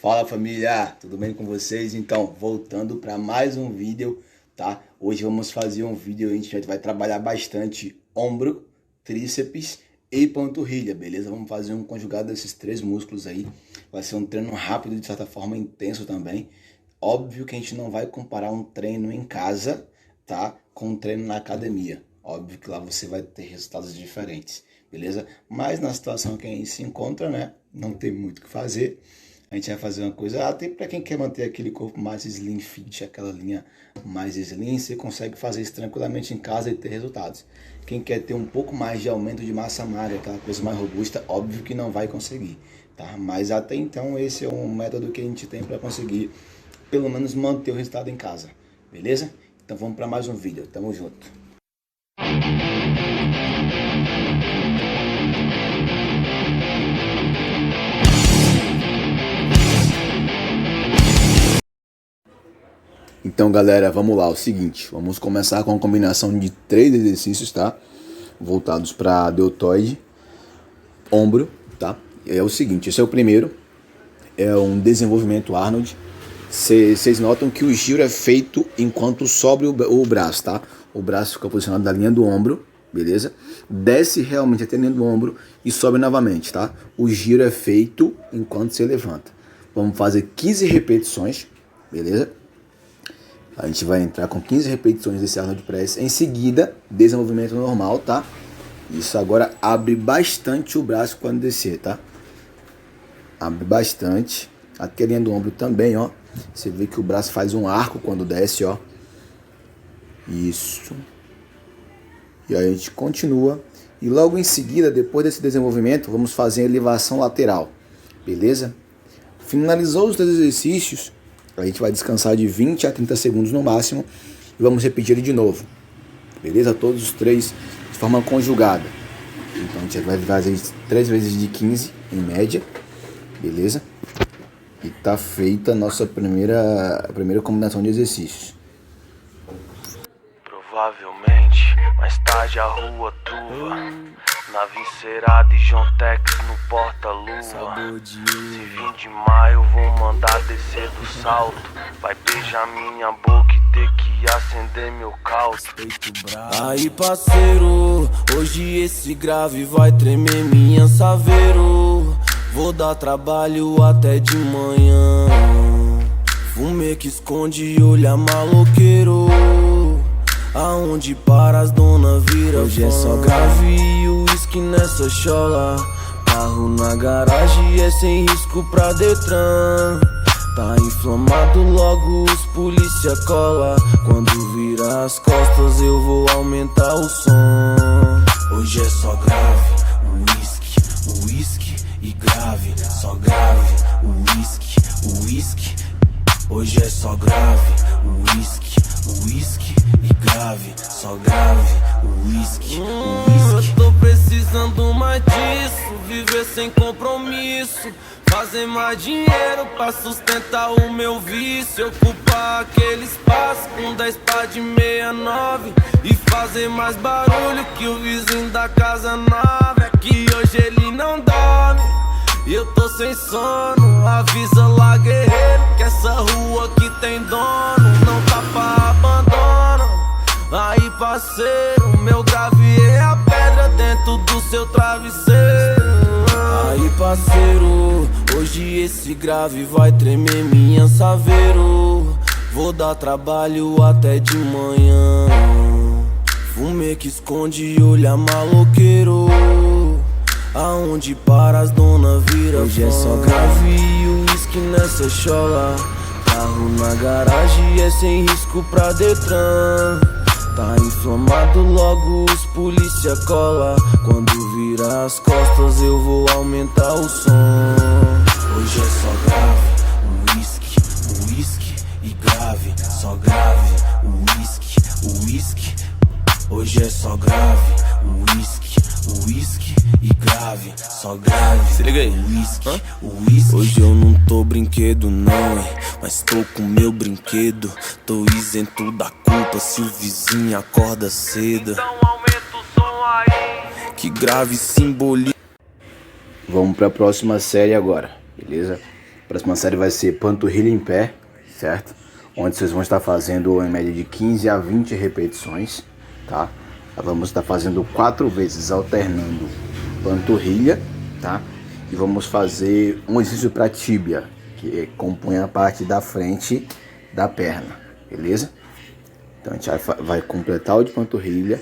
Fala família, tudo bem com vocês? Então, voltando para mais um vídeo, tá? Hoje vamos fazer um vídeo, a gente vai trabalhar bastante ombro, tríceps e panturrilha, beleza? Vamos fazer um conjugado desses três músculos aí. Vai ser um treino rápido, de certa forma intenso também. Óbvio que a gente não vai comparar um treino em casa, tá? Com um treino na academia. Óbvio que lá você vai ter resultados diferentes, beleza? Mas na situação que a gente se encontra, né? Não tem muito o que fazer. A gente vai fazer uma coisa, até para quem quer manter aquele corpo mais slim fit, aquela linha mais slim, você consegue fazer isso tranquilamente em casa e ter resultados. Quem quer ter um pouco mais de aumento de massa magra, aquela coisa mais robusta, óbvio que não vai conseguir, tá? Mas até então esse é um método que a gente tem para conseguir, pelo menos, manter o resultado em casa, beleza? Então vamos para mais um vídeo, tamo junto. Então galera, vamos lá, o seguinte, vamos começar com uma combinação de 3 exercícios, tá? Voltados para deltoide, ombro, tá? É o seguinte, esse é o primeiro, é um desenvolvimento Arnold. Vocês notam que o giro é feito enquanto sobe o braço, tá? O braço fica posicionado na linha do ombro, beleza? Desce realmente até a linha do ombro e sobe novamente, tá? O giro é feito enquanto você levanta. Vamos fazer 15 repetições, beleza? A gente vai entrar com 15 repetições desse Arnold Press. Em seguida, desenvolvimento normal, tá? Isso agora abre bastante o braço quando descer, tá? Abre bastante. Até a linha do ombro também, ó. Você vê que o braço faz um arco quando desce, ó. Isso. E aí a gente continua. E logo em seguida, depois desse desenvolvimento, vamos fazer a elevação lateral. Beleza? Finalizou os 3 exercícios. A gente vai descansar de 20 a 30 segundos no máximo e vamos repetir ele de novo, beleza? Todos os 3 de forma conjugada. Então a gente vai fazer 3 vezes de 15 em média, beleza? E tá feita a nossa primeira combinação de exercícios. Provavelmente mais tarde a rua truva, nave encerada e John Tex no porta-lua. Se vir de maio vou mandar descer do salto, vai beijar minha boca e ter que acender meu caldo. Aí parceiro, hoje esse grave vai tremer minha saveiro. Vou dar trabalho até de manhã, fumê que esconde e olha maloqueiro. Aonde para as dona vira hoje é só grave e uísque nessa chola. Carro na garagem é sem risco pra Detran. Tá inflamado, logo os polícia cola. Quando vira as costas eu vou aumentar o som. Hoje é só grave, uísque e grave. Só grave, uísque. Hoje é só grave, uísque e grave, só grave, uísque. Eu tô precisando mais disso, viver sem compromisso, fazer mais dinheiro pra sustentar o meu vício, ocupar aquele espaço com 10 par de 69 e fazer mais barulho que o vizinho da casa nova. É que hoje ele não dorme e eu tô sem sono. Avisa lá, guerreiro, que essa rua aqui tem dono, não tá pra abandono. Aí parceiro, meu grave é a pedra dentro do seu travesseiro. Aí parceiro, hoje esse grave vai tremer minha saveiro. Vou dar trabalho até de manhã, fumê que esconde e olha maloqueiro. Aonde para as dona vira hoje é só grave e uísque nessa chola. Carro na garagem é sem risco pra Detran. Tá inflamado, logo os polícia cola. Quando vira as costas eu vou aumentar o som. Hoje é só grave, uísque e grave. Só grave, uísque. Hoje é só grave, uísque e grave, só grave. Se liga aí, uísque. Hoje eu não tô brinquedo não, mas tô com meu brinquedo. Tô isento da culpa se o vizinho acorda cedo. Então aumenta o som aí. Que grave simboliza. Vamos para a próxima série agora, beleza? Próxima série vai ser panturrilha em pé, certo? Onde vocês vão estar fazendo em média de 15 a 20 repetições, tá? Vamos estar fazendo 4 vezes, alternando panturrilha, tá? E vamos fazer um exercício para tíbia, que compõe a parte da frente da perna, beleza? Então a gente vai completar o de panturrilha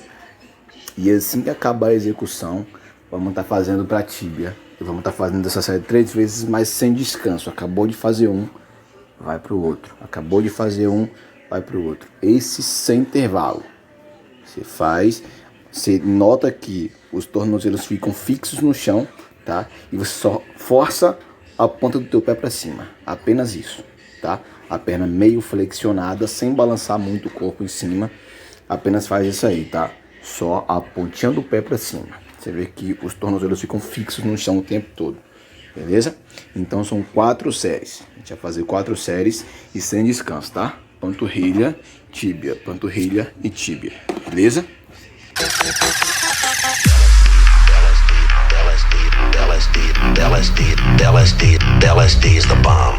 e assim que acabar a execução, vamos estar fazendo para tíbia. E vamos estar fazendo essa série 3 vezes, mas sem descanso. Acabou de fazer um, vai para o outro. Acabou de fazer um, vai para o outro. Esse sem intervalo. Você faz, você nota que os tornozelos ficam fixos no chão, tá? E você só força a ponta do teu pé para cima. Apenas isso, tá? A perna meio flexionada, sem balançar muito o corpo em cima. Apenas faz isso aí, tá? Só a pontinha do pé para cima. Você vê que os tornozelos ficam fixos no chão o tempo todo, beleza? Então são 4 séries. A gente vai fazer 4 séries e sem descanso, tá? Panturrilha, tíbia, panturrilha e tíbia, beleza? LSD is the bomb.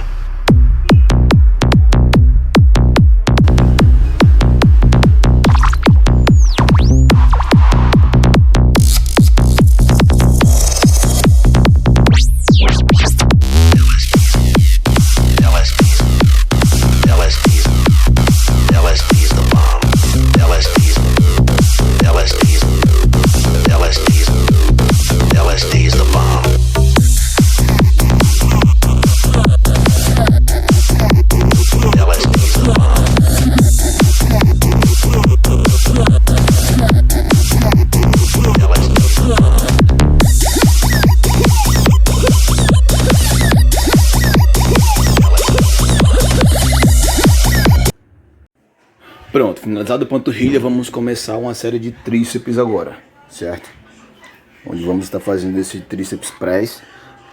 Pronto, finalizado a panturrilha, vamos começar uma série de tríceps agora, certo? Onde vamos estar fazendo esse tríceps press.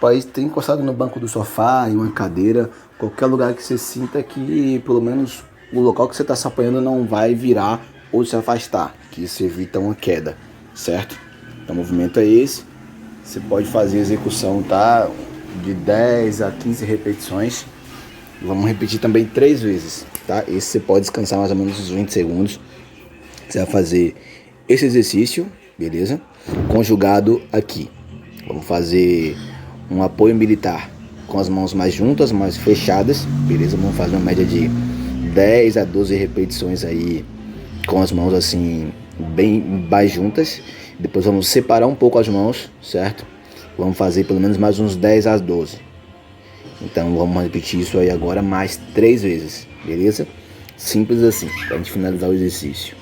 Pode ter encostado no banco do sofá, em uma cadeira, qualquer lugar que você sinta que pelo menos o local que você está se apoiando não vai virar ou se afastar, que isso evita uma queda, certo? Então o movimento é esse. Você pode fazer a execução, tá? De 10 a 15 repetições. Vamos repetir também 3 vezes, tá? Esse você pode descansar mais ou menos uns 20 segundos. Você vai fazer esse exercício, beleza? Conjugado aqui. Vamos fazer um apoio militar com as mãos mais juntas, mais fechadas, beleza? Vamos fazer uma média de 10 a 12 repetições aí com as mãos assim bem mais juntas. Depois vamos separar um pouco as mãos, certo? Vamos fazer pelo menos mais uns 10 a 12. Então vamos repetir isso aí agora mais 3 vezes, beleza? Simples assim, pra gente finalizar o exercício.